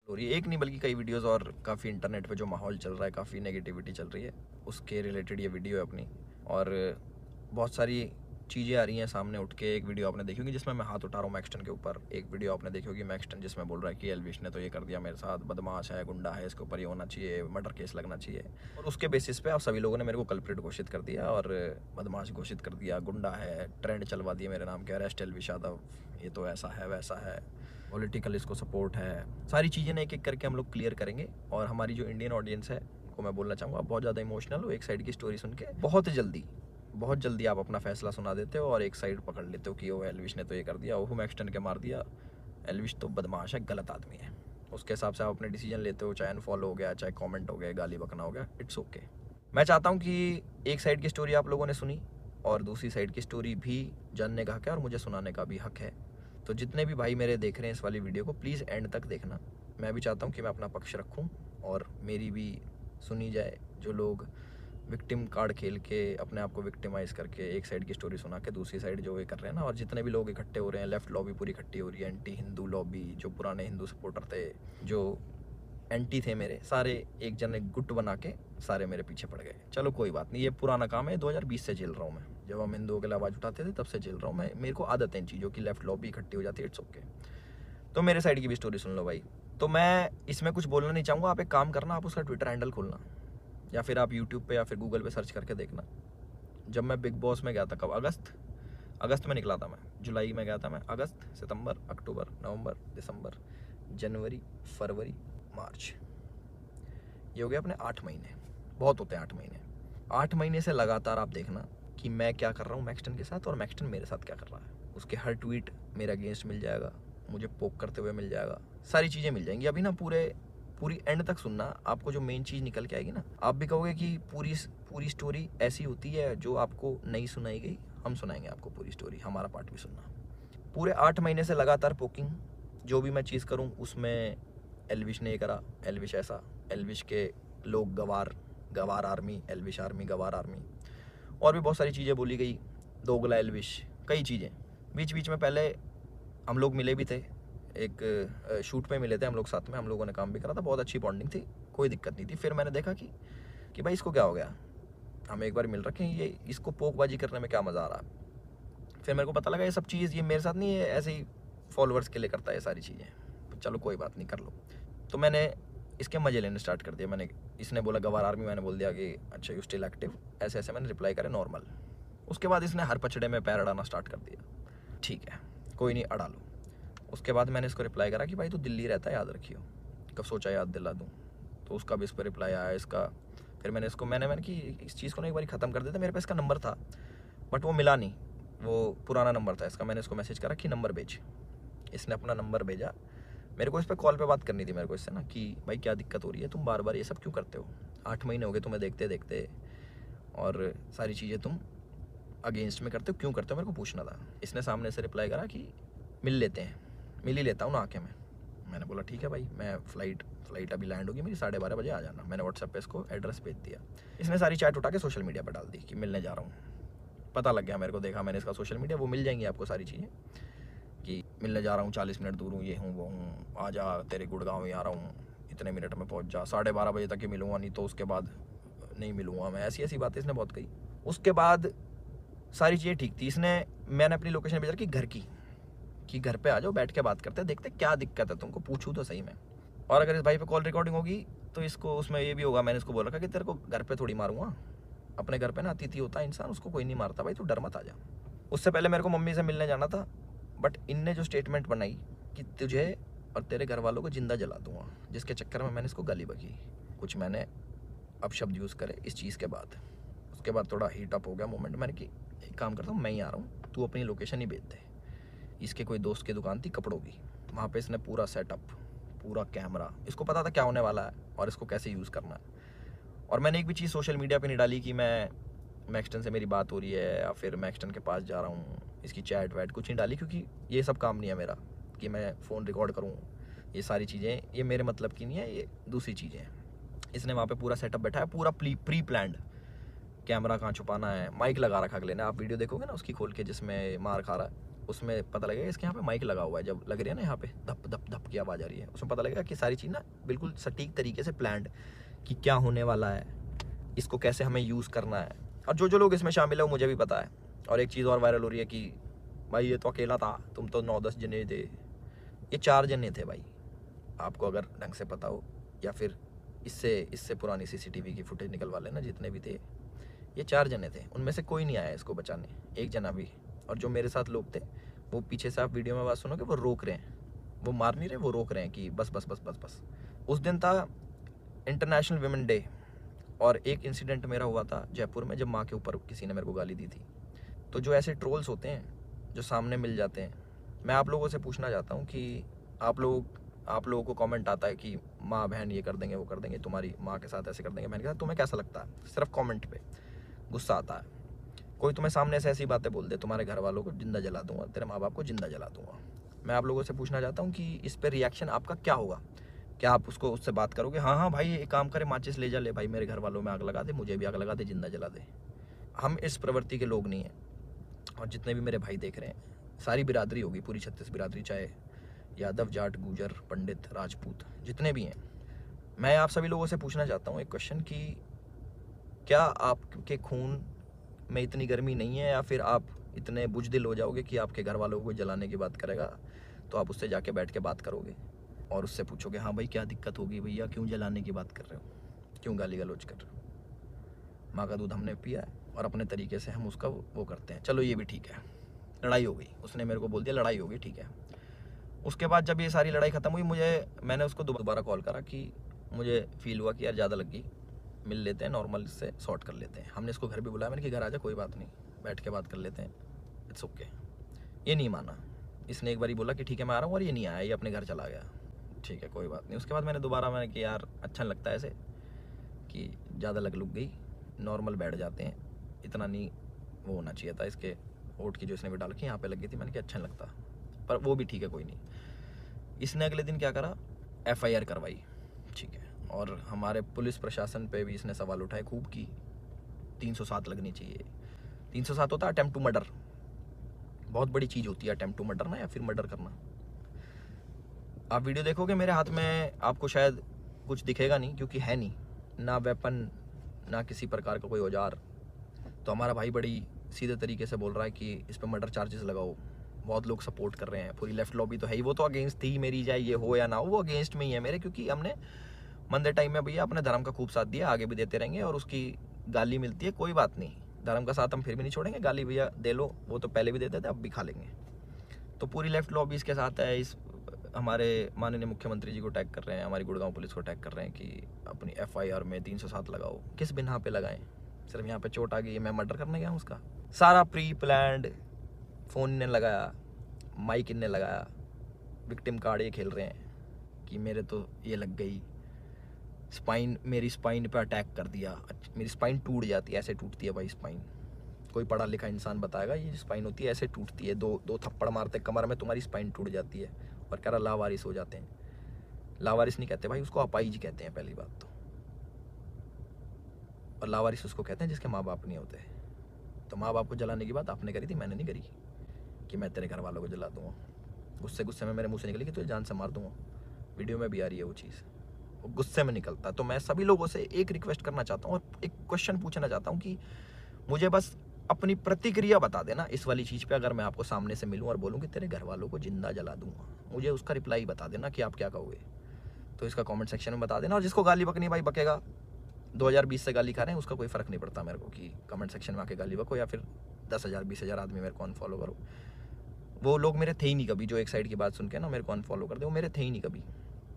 और ये एक नहीं बल्कि कई वीडियोस और काफ़ी इंटरनेट पे जो माहौल चल रहा है, काफ़ी नेगेटिविटी चल रही है, उसके रिलेटेड ये वीडियो है अपनी। और बहुत सारी चीज़ें आ रही हैं सामने उठ के। एक वीडियो आपने देखी होगी जिसमें मैं हाथ उठा रहा हूँ मैक्सटन के ऊपर। एक वीडियो आपने देखी होगी मैक्सटन जिसमें बोल रहा है कि एल्विश ने तो ये कर दिया मेरे साथ, बदमाश है, गुंडा है, इसके ऊपर ये होना चाहिए, मर्डर केस लगना चाहिए। और उसके बेसिस पे आप सभी लोगों ने मेरे को कल्प्रिट घोषित कर दिया और बदमाश घोषित कर दिया, गुंडा है, ट्रेंड चलवा दिया मेरे नाम के, अरेस्ट एल्विश यादव, ये तो ऐसा है वैसा है, पॉलिटिकल इसको सपोर्ट है। सारी चीज़ें ना एक एक करके हम लोग क्लियर करेंगे। और हमारी जो इंडियन ऑडियंस है को मैं बोलना चाहूँगा, बहुत ज़्यादा इमोशनल हो एक साइड की स्टोरी सुन के। बहुत जल्दी आप अपना फैसला सुना देते हो और एक साइड पकड़ लेते हो कि ओ एल्विश ने तो ये कर दिया, ओह मैक्सटन के मार दिया, एल्विश तो बदमाश है, गलत आदमी है। उसके हिसाब से आप अपने डिसीजन लेते हो, चाहे अनफॉलो हो गया, चाहे कमेंट हो गया, गाली बकना हो गया, इट्स ओके। मैं चाहता हूँ कि एक साइड की स्टोरी आप लोगों ने सुनी और दूसरी साइड की स्टोरी भी जानने का हक है और मुझे सुनाने का भी हक है। तो जितने भी भाई मेरे देख रहे हैं इस वाली वीडियो को, प्लीज़ एंड तक देखना। मैं भी चाहता हूँ कि मैं अपना पक्ष रखूँ और मेरी भी सुनी जाए। जो लोग विक्टिम कार्ड खेल के अपने आप को विक्टिमाइज़ करके एक साइड की स्टोरी सुना के दूसरी साइड जो ये कर रहे हैं ना, और जितने भी लोग इकट्ठे हो रहे हैं, लेफ्ट लॉबी पूरी इकट्ठी हो रही है, एंटी हिंदू लॉबी, जो पुराने हिंदू सपोर्टर थे, जो एंटी थे मेरे, सारे एक जन एक गुट बना के सारे मेरे पीछे पड़ गए। चलो कोई बात नहीं, ये पुराना काम है, 2020 से झेल रहा हूँ मैं। जब हम हिंदुओं के लिए आवाज़ उठाते थे तब से झेल रहा हूँ मैं। मेरे को आदत है इन चीज़ों की, लेफ्ट लॉबी इकट्ठी हो जाती है, इट्स ओके। तो मेरे साइड की भी स्टोरी सुन लो भाई। तो मैं इसमें कुछ बोलना नहीं चाहूँगा। आप एक काम करना, आप उसका ट्विटर हैंडल खोलना या फिर आप यूट्यूब पे या फिर गूगल पे सर्च करके देखना। जब मैं बिग बॉस में गया था, कब, अगस्त में निकला था मैं, जुलाई में गया था मैं, अगस्त, सितंबर, अक्टूबर, नवंबर, दिसंबर, जनवरी, फरवरी, मार्च, ये हो गया अपने 8 महीने। बहुत होते हैं 8 महीने। 8 महीने से लगातार आप देखना कि मैं क्या कर रहा हूँ मैक्सटन के साथ और मैक्सटन मेरे साथ क्या कर रहा है। उसके हर ट्वीट मेरे अगेंस्ट मिल जाएगा, मुझे पोक करते हुए मिल जाएगा, सारी चीज़ें मिल जाएंगी। अभी ना पूरी एंड तक सुनना, आपको जो मेन चीज़ निकल के आएगी ना, आप भी कहोगे कि पूरी स्टोरी ऐसी होती है जो आपको नहीं सुनाई गई। हम सुनाएंगे आपको पूरी स्टोरी, हमारा पार्ट भी सुनना। पूरे 8 महीने से लगातार पोकिंग, जो भी मैं चीज़ करूँ उसमें एल्विश ने ये करा, एल्विश ऐसा, एल्विश के लोग गवार आर्मी, एल्विश आर्मी, गवार आर्मी, और भी बहुत सारी चीज़ें बोली गई, दोगला एल्विश, कई चीज़ें। बीच बीच में पहले हम लोग मिले भी थे, एक शूट पे मिले थे हम लोग साथ में, हम लोगों ने काम भी करा था, बहुत अच्छी बॉन्डिंग थी, कोई दिक्कत नहीं थी। फिर मैंने देखा कि भाई इसको क्या हो गया, हम एक बार मिल रखे हैं, ये इसको पोकबाजी करने में क्या मज़ा आ रहा। फिर मेरे को पता लगा ये सब चीज़ ये मेरे साथ नहीं है, ऐसे ही फॉलोअर्स के लिए करता है ये सारी चीज़ें। चलो कोई बात नहीं, कर लो। तो मैंने इसके मज़े लेने स्टार्ट कर दिया। इसने बोला गवार आर्मी, मैंने बोल दिया कि अच्छा यू स्टिल एक्टिव, ऐसे ऐसे मैंने रिप्लाई करे नॉर्मल। उसके बाद इसने हर पचड़े में पैर अड़ाना स्टार्ट कर दिया। ठीक है, कोई नहीं, अड़ा लो। उसके बाद मैंने इसको रिप्लाई करा कि भाई तू दिल्ली रहता है, याद रखियो। कब सोचा याद दिला दूँ, तो उसका भी इस पर रिप्लाई आया इसका। फिर मैंने इसको मैंने कि इस चीज़ को ना एक बार ख़त्म कर देता। मेरे पास इसका नंबर था बट वो मिला नहीं, वो पुराना नंबर था इसका। मैंने इसको मैसेज करा कि नंबर भेज। इसने अपना नंबर भेजा। मेरे को इस पर कॉल पे बात करनी थी मेरे को इससे ना, कि भाई क्या दिक्कत हो रही है, तुम बार बार ये सब क्यों करते हो, 8 महीने हो गए तुम्हें देखते देखते, और सारी चीज़ें तुम अगेंस्ट में करते हो, क्यों करते हो, मेरे को पूछना था। इसने सामने से रिप्लाई करा कि मिल लेते हैं, मिल ही लेता हूँ ना आके मैं। मैंने बोला ठीक है भाई, मैं फ़्लाइट अभी लैंड होगी मेरी, 12:30 बजे आ जाना। मैंने व्हाट्सएप पे इसको एड्रेस भेज दिया। इसने सारी चैट उठा के सोशल मीडिया पर डाल दी कि मिलने जा रहा हूँ। पता लग गया मेरे को, देखा मैंने इसका सोशल मीडिया, वो मिल जाएंगी आपको सारी चीज़ें कि मिलने जा रहा हूँ, 40 मिनट दूर हूँ, ये हूँ वो हूँ, आ जा, तेरे गुड़गांव ही आ रहा हूँ, इतने मिनट में पहुँच जा, 12:30 बजे तक ही मिलूँगा, नहीं तो उसके बाद नहीं मिलूँगा मैं। ऐसी ऐसी बातें इसने बहुत कही। उसके बाद सारी चीज़ें ठीक थी। मैंने अपनी लोकेशन भेजा कि घर की, कि घर पे आ जाओ, बैठ के बात करते हैं, देखते क्या दिक्कत है तुमको, पूछूँ तो सही में। और अगर इस भाई पे कॉल रिकॉर्डिंग होगी तो इसको उसमें ये भी होगा, मैंने इसको बोला कि तेरे को घर पे थोड़ी मारूंगा, अपने घर पे ना अतिथि होता है इंसान, उसको कोई नहीं मारता भाई, तू डर मत आ जा। उससे पहले मेरे को मम्मी से मिलने जाना था, बट इनने जो स्टेटमेंट बनाई कि तुझे और तेरे घर वालों को जिंदा जला दूंगा, जिसके चक्कर में मैंने इसको गाली बकी, कुछ मैंने अपशब्द यूज़ करे इस चीज़ के बाद। उसके बाद थोड़ा हीट अप हो गया मोमेंट। मैंने कि एक काम करता हूँ, मैं ही आ रहा हूँ, तू अपनी लोकेशन ही भेज दे। इसके कोई दोस्त की दुकान थी कपड़ों की, वहाँ पे इसने पूरा सेटअप, पूरा कैमरा, इसको पता था क्या होने वाला है और इसको कैसे यूज़ करना है। और मैंने एक भी चीज़ सोशल मीडिया पे नहीं डाली कि मैं मैक्सटन से मेरी बात हो रही है या फिर मैक्सटन के पास जा रहा हूँ, इसकी चैट वैट कुछ नहीं डाली, क्योंकि ये सब काम नहीं है मेरा कि मैं फ़ोन रिकॉर्ड करूँ। ये सारी चीज़ें ये मेरे मतलब की नहीं है, ये दूसरी चीज़ें हैं। इसने वहाँ पे पूरा सेटअप बैठा है, पूरा प्री प्लान्ड, कैमरा कहाँ छुपाना है, माइक लगा रखा अगले ने, आप वीडियो देखोगे ना उसकी खोल के जिसमें मार खा रहा है, उसमें पता लगेगा इसके यहाँ पे माइक लगा हुआ है, जब लग रही है ना यहाँ पे धप धप धप की आवाज़ आ रही है, उसमें पता लगेगा कि सारी चीज़ ना बिल्कुल सटीक तरीके से प्लान्ड, कि क्या होने वाला है, इसको कैसे हमें यूज़ करना है। और जो लोग इसमें शामिल है वो मुझे भी पता है। और एक चीज़ और वायरल हो रही है कि भाई ये तो अकेला था, तुम तो 9-10 जने थे। ये 4 जने थे भाई, आपको अगर ढंग से पता हो, या फिर इससे पुरानी CCTV की फुटेज निकलवा लेना, जितने भी थे ये 4 जने थे, उनमें से कोई नहीं आया इसको बचाने, एक जना भी। और जो मेरे साथ लोग थे वो पीछे से, आप वीडियो में बात सुनोगे, वो रोक रहे हैं, वो मार नहीं रहे, वो रोक रहे हैं कि बस बस बस बस बस। उस दिन था इंटरनेशनल वुमेन डे, और एक इंसिडेंट मेरा हुआ था जयपुर में, जब माँ के ऊपर किसी ने मेरे को गाली दी थी। तो जो ऐसे ट्रोल्स होते हैं जो सामने मिल जाते हैं, मैं आप लोगों से पूछना चाहता हूँ कि आप लोगों को कमेंट आता है कि माँ बहन ये कर देंगे, वो कर देंगे, तुम्हारी माँ के साथ ऐसे कर देंगे, बहन के साथ, तुम्हें कैसा लगता है? सिर्फ कमेंट पे गुस्सा आता है। कोई तुम्हें सामने से ऐसी बातें बोल दे, तुम्हारे घर वालों को जिंदा जला दूंगा, तेरे माँ बाप को जिंदा जला दूंगा। मैं आप लोगों से पूछना चाहता हूँ कि इस पर रिएक्शन आपका क्या होगा? क्या आप उससे बात करोगे, हाँ हाँ भाई एक काम करे, माचिस ले जा, ले भाई मेरे घर वालों में आग लगा दे, मुझे भी आग लगा दे, जिंदा जला दे? हम इस प्रवृत्ति के लोग नहीं हैं। और जितने भी मेरे भाई देख रहे हैं, सारी बिरादरी होगी, पूरी 36 बिरादरी, चाहे यादव, जाट, गुजर, पंडित, राजपूत, जितने भी हैं, मैं आप सभी लोगों से पूछना चाहता हूँ एक क्वेश्चन कि क्या आपके खून में इतनी गर्मी नहीं है, या फिर आप इतने बुजदिल हो जाओगे कि आपके घर वालों को जलाने की बात करेगा तो आप उससे जाके बैठ के बात करोगे और उससे पूछोगे, हाँ भाई क्या दिक्कत होगी भैया, क्यों जलाने की बात कर रहे हो, क्यों गाली गलौज कर रहे हो? माँ का दूध हमने पिया है और अपने तरीके से हम उसका वो करते हैं। चलो ये भी ठीक है, लड़ाई हो गई, उसने मेरे को बोल दिया लड़ाई हो गई, ठीक है। उसके बाद जब ये सारी लड़ाई ख़त्म हुई, मैंने उसको दोबारा कॉल करा कि मुझे फील हुआ कि यार ज़्यादा लग गई, मिल लेते हैं, नॉर्मल इससे सॉर्ट कर लेते हैं। हमने इसको घर भी बुलाया, मैंने कि घर आ जा, कोई बात नहीं, बैठ के बात कर लेते हैं, इट्स ओके। ये नहीं माना, इसने एक बार ही बोला कि ठीक है मैं आ रहा हूँ, और ये नहीं आया, ये अपने घर चला गया। ठीक है कोई बात नहीं। उसके बाद मैंने कि यार अच्छा नहीं लगता ऐसे कि ज़्यादा लग गई, नॉर्मल बैठ जाते हैं, इतना नहीं वो होना चाहिए था। इसके ओट की जो इसने भी डाल के यहाँ पे लग गई थी, मैंने कि अच्छा नहीं लगता, पर वो भी ठीक है कोई नहीं। इसने अगले दिन क्या करा, FIR करवाई, ठीक है। और हमारे पुलिस प्रशासन पे भी इसने सवाल उठाए खूब की 307 लगनी चाहिए। 307 होता है अटेम्प्ट टू मर्डर, बहुत बड़ी चीज़ होती है अटेम्प्ट टू मर्डर ना, या फिर मर्डर करना। आप वीडियो देखोगे मेरे हाथ में, आपको शायद कुछ दिखेगा नहीं, क्योंकि है नहीं ना वेपन, ना किसी प्रकार का कोई औजार। तो हमारा भाई बड़ी सीधे तरीके से बोल रहा है कि इस पर मर्डर चार्जेस लगाओ। बहुत लोग सपोर्ट कर रहे हैं, पूरी लेफ्ट लॉबी तो है ही, वो तो अगेंस्ट थी मेरी, चाहे ये हो या ना हो, वो अगेंस्ट में ही है मेरे, क्योंकि हमने मंदे टाइम में भैया अपने धर्म का खूब साथ दिया, आगे भी देते रहेंगे। और उसकी गाली मिलती है, कोई बात नहीं, धर्म का साथ हम फिर भी नहीं छोड़ेंगे, गाली भैया दे लो, वो तो पहले भी देते थे, अब भी खा लेंगे। तो पूरी लेफ्ट लॉबी इसके साथ है। इस हमारे माननीय मुख्यमंत्री जी को टैग कर रहे हैं, हमारी गुड़गांव पुलिस को टैग कर रहे हैं कि अपनी FIR में 307 लगाओ। किस बिना पे लगाएं? सिर्फ यहाँ पे चोट आ गई है, मैं मर्डर करने गया हूँ उसका? सारा प्री प्लान्ड, फ़ोन इनने लगाया, माइक इनने लगाया, विक्टिम कार्ड ये खेल रहे हैं कि मेरे तो ये लग गई, स्पाइन, मेरी स्पाइन पे अटैक कर दिया, मेरी स्पाइन टूट जाती है, ऐसे टूटती है भाई स्पाइन। कोई पढ़ा लिखा इंसान बताएगा ये स्पाइन होती है, ऐसे टूटती है, दो थप्पड़ मारते कमर में, तुम्हारी स्पाइन टूट जाती है। और कह रहा लावारिस हो जाते हैं। लावारिस नहीं कहते भाई, उसको अपाहिज कहते हैं पहली बात तो। और लावारिस उसको कहते हैं जिसके माँ बाप नहीं होते। तो माँ बाप को जलाने की बात आपने करी थी, मैंने नहीं करी कि मैं तेरे घर वालों को जला दूँगा। गुस्से में मेरे मुँह से निकली कि तुझे जान से मार दूँगा। वीडियो में भी आ रही है वो चीज़, वो गुस्से में निकलता। तो मैं सभी लोगों से एक रिक्वेस्ट करना चाहता हूँ और एक क्वेश्चन पूछना चाहता हूँ कि मुझे बस अपनी प्रतिक्रिया बता देना इस वाली चीज़ पे। अगर मैं आपको सामने से मिलूँ और बोलूँ कि तेरे घर वालों को जिंदा जला दूंगा, मुझे उसका रिप्लाई बता देना कि आप क्या कहोगे। तो इसका कमेंट सेक्शन में बता देना। और जिसको गाली बकनी भाई बकेगा, 2020 से गाली खा रहे हैं, उसका कोई फ़र्क नहीं पड़ता मेरे को कि कमेंट सेक्शन में आके गाली बको या फिर 10,000 20,000 आदमी मेरे को अनफॉलो करो। वो लोग मेरे थे ही नहीं कभी, जो एक साइड की बात सुन के ना मेरे को अनफॉलो कर दे, वो मेरे थे ही नहीं कभी।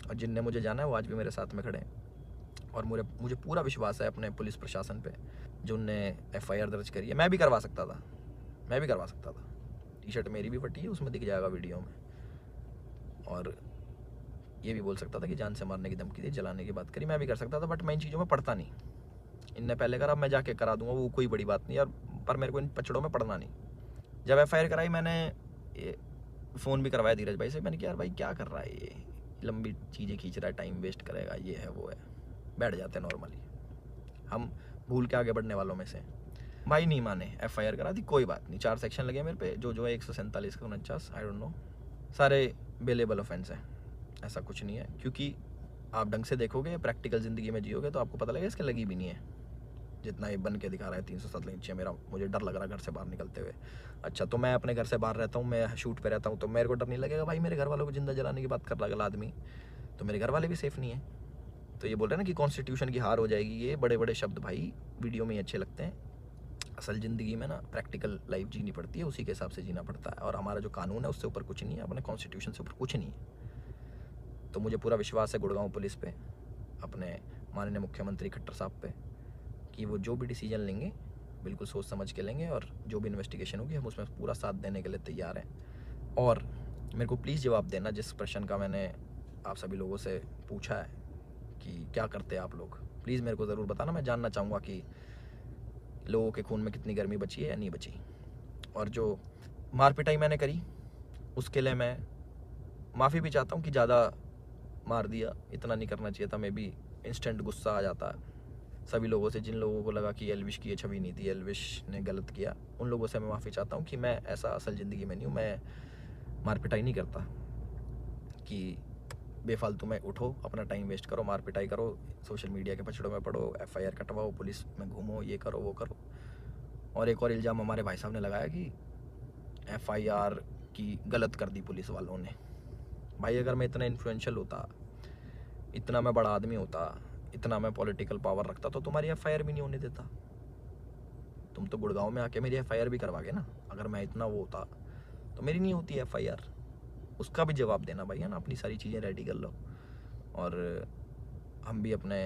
और जिनने मुझे जाना है वो आज भी मेरे साथ में खड़े हैं। और मुझे पूरा विश्वास है अपने पुलिस प्रशासन पे, जो उनने FIR दर्ज करी है। मैं भी करवा सकता था, टी-शर्ट मेरी भी फटी है, उसमें दिख जाएगा वीडियो में। और ये भी बोल सकता था कि जान से मारने की धमकी दी, जलाने की बात करी, मैं भी कर सकता था। बट मैं इन चीज़ों में पढ़ता नहीं। इनने पहले करा, मैं जाके करा दूंगा, वो कोई बड़ी बात नहीं यार। पर मेरे को इन पचड़ों में पढ़ना नहीं। जब FIR कराई, मैंने फ़ोन भी करवाया धीरज भाई से। मैंने कहा यार भाई क्या कर रहा है ये, लंबी चीज़ें खींच रहा है, टाइम वेस्ट करेगा, ये है वो है। बैठ जाते हैं नॉर्मली, हम भूल के आगे बढ़ने वालों में से। भाई नहीं माने, FIR करा दी, कोई बात नहीं, 4 सेक्शन लगे मेरे पे, जो है 147 का 49, आई डोंट नो, सारे बेलेबल ऑफेंस हैं, ऐसा कुछ नहीं है। क्योंकि आप ढंग से देखोगे, प्रैक्टिकल ज़िंदगी में जियोगे तो आपको पता लगेगा इसके लगी भी नहीं है, जितना ये बन के दिखा रहा है 307 नीचे। मुझे डर लग रहा है घर से बाहर निकलते हुए। अच्छा, तो मैं अपने घर से बाहर रहता हूँ, मैं शूट पे रहता हूँ, तो मेरे को डर नहीं लगेगा भाई मेरे घर वालों को जिंदा जलाने की बात कर रहा है अगला आदमी, तो मेरे घर वाले भी सेफ़ नहीं है। तो ये बोल रहे हैं ना कि कॉन्स्टिट्यूशन की हार हो जाएगी, ये बड़े बड़े शब्द भाई वीडियो में ही अच्छे लगते हैं, असल ज़िंदगी में ना प्रैक्टिकल लाइफ जीनी पड़ती है, उसी के हिसाब से जीना पड़ता है। और हमारा जो कानून है उससे ऊपर कुछ नहीं है, अपने कॉन्स्टिट्यूशन से ऊपर कुछ नहीं है। तो मुझे पूरा विश्वास है गुड़गांव पुलिस पे, अपने माननीय मुख्यमंत्री खट्टर साहब पे, कि वो जो भी डिसीजन लेंगे बिल्कुल सोच समझ के लेंगे, और जो भी इन्वेस्टिगेशन होगी हम उसमें पूरा साथ देने के लिए तैयार हैं। और मेरे को प्लीज़ जवाब देना जिस प्रश्न का मैंने आप सभी लोगों से पूछा है कि क्या करते हैं आप लोग, प्लीज़ मेरे को ज़रूर बताना। मैं जानना चाहूँगा कि लोगों के खून में कितनी गर्मी बची है या नहीं बची। और जो मार पिटाई मैंने करी उसके लिए मैं माफ़ी भी चाहता हूँ कि ज़्यादा मार दिया, इतना नहीं करना चाहिए था। मे बी इंस्टेंट गुस्सा आ जाता है सभी लोगों से, जिन लोगों को लगा कि एल्विश की ये छवि नहीं थी, एल्विश ने गलत किया, उन लोगों से मैं माफ़ी चाहता हूँ कि मैं ऐसा असल ज़िंदगी में नहीं हूँ। मैं मार पिटाई नहीं करता कि बेफालतू में उठो, अपना टाइम वेस्ट करो, मार पिटाई करो, सोशल मीडिया के पछड़ों में पड़ो, FIR कटवाओ, पुलिस में घूमो, ये करो वो करो। और एक और इल्ज़ाम हमारे भाई साहब ने लगाया कि FIR की गलत कर दी पुलिस वालों ने। भाई अगर मैं इतना इन्फ्लुएंशियल होता, इतना मैं बड़ा आदमी होता, इतना मैं पॉलिटिकल पावर रखता, तो तुम्हारी FIR भी नहीं होने देता। तुम तो गुड़गांव में आके मेरी FIR भी करवा गए ना। अगर मैं इतना वो होता तो मेरी नहीं होती FIR, उसका भी जवाब देना भाई, है ना। अपनी सारी चीज़ें रेडी कर लो, और हम भी अपने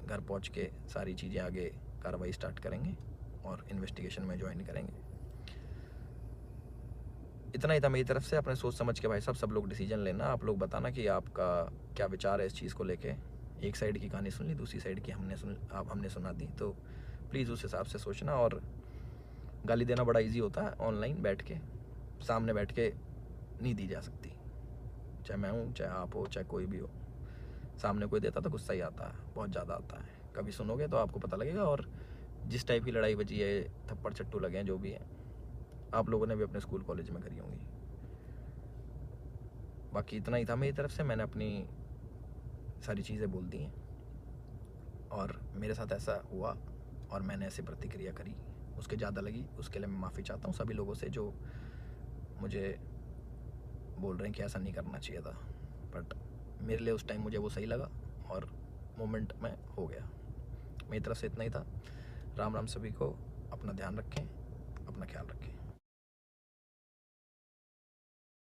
घर पहुंच के सारी चीज़ें आगे कार्रवाई स्टार्ट करेंगे और इन्वेस्टिगेशन में ज्वाइन करेंगे। इतना ही था मेरी तरफ से। अपने सोच समझ के भाई साहब सब लोग डिसीजन लेना। आप लोग बताना कि आपका क्या विचार है इस चीज़ को लेके। एक साइड की कहानी सुन ली, दूसरी साइड की हमने सुना दी, तो प्लीज़ उस हिसाब से सोचना। और गाली देना बड़ा इजी होता है, ऑनलाइन बैठ के, सामने बैठ के नहीं दी जा सकती। चाहे मैं हूँ, चाहे आप हो, चाहे कोई भी हो, सामने कोई देता तो गुस्सा ही आता है, बहुत ज़्यादा आता है। कभी सुनोगे तो आपको पता लगेगा। और जिस टाइप की लड़ाई बची है, थप्पड़ चट्टू लगे हैं, जो भी है, आप लोगों ने भी अपने स्कूल कॉलेज में करी होंगी। बाकी इतना ही था मेरी तरफ से। मैंने अपनी सारी चीज़ें बोल दी हैं, और मेरे साथ ऐसा हुआ और मैंने ऐसी प्रतिक्रिया करी, उसके ज़्यादा लगी, उसके लिए मैं माफ़ी चाहता हूँ सभी लोगों से जो मुझे बोल रहे हैं कि ऐसा नहीं करना चाहिए था। बट मेरे लिए उस टाइम मुझे वो सही लगा और मोमेंट में हो गया। मेरी तरफ से इतना ही था। राम राम सभी को। अपना ध्यान रखें, अपना ख्याल रखें।